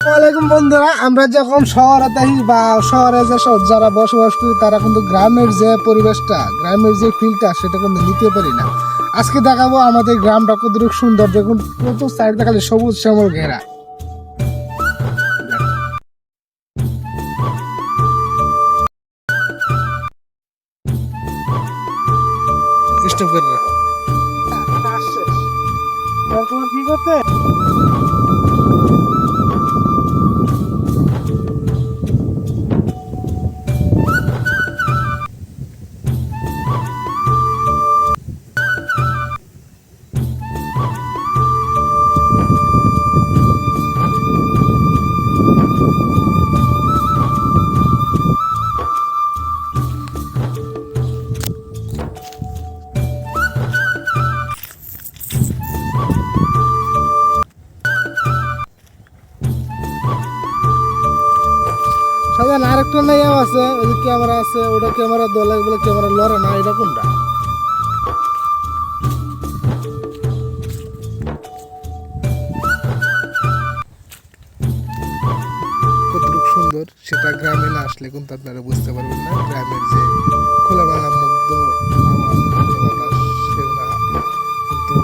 ওয়ালাইকুম বন্ধুরা, আমরা যখন শহরে থাকি বা শহরে যে যারা বসবাস করি তারা কিন্তু গ্রামের যে পরিবেশটা, গ্রামের যে ফিলটা সেটা কিন্তু নিতে পারি না। আজকে দেখাবো আমাদের গ্রামটা কতটুকু সুন্দর। দেখুন কত সাইড দেখালে সবুজ শ্যামল ঘেরা। স্টপ করে রাখো। তোমার কি করতে সাধারণ আরেকটা নাইও আছে, ওই যে ক্যামেরা আছে, ওটা ক্যামেরা দোলা বলে ক্যামেরা লড়ে না, এটা কোনটা? কতটুকু সুন্দর সেটা গ্রামে না আসলে কিন্তু আপনারা বুঝতে পারবেন না। গ্রামের যে খোলামেলা মুগ্ধ হাওয়া, মুগ্ধ বাতাস, সেগুলা কিন্তু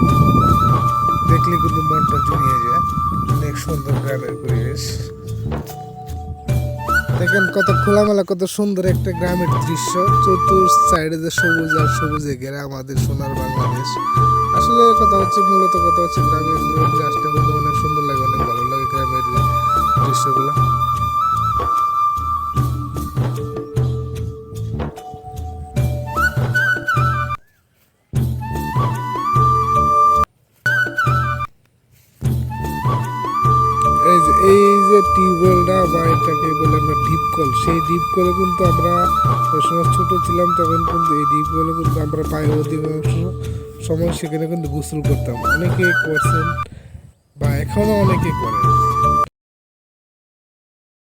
দেখলে কিন্তু মনটা জুড়িয়ে যায়। অনেক সুন্দর গ্রামের পরিবেশ। দেখেন কত খোলামেলা, কত সুন্দর একটা গ্রামের দৃশ্য। চতুর সাইডে যে সবুজ আর সবুজে ঘেরা আমাদের সোনার বাংলাদেশ। আসলে কথা হচ্ছে, মূলত কথা হচ্ছে গ্রামের মধ্যে আসলে কিন্তু অনেক সুন্দর লাগে, অনেক ভালো লাগে গ্রামের যে দৃশ্যগুলো। এই যে টিউবওয়েলটা বা এটাকে বলে আমরা ডিপ কল, সেই ডিপ কলে কিন্তু আমরা ওই সময় ছোটো ছিলাম তখন কিন্তু এই ডিপ কলে কিন্তু আমরা পায়ে অধিকাংশ সময় সেখানে কিন্তু গোসল করতাম। অনেকে করছেন বা এখনও অনেকে করে।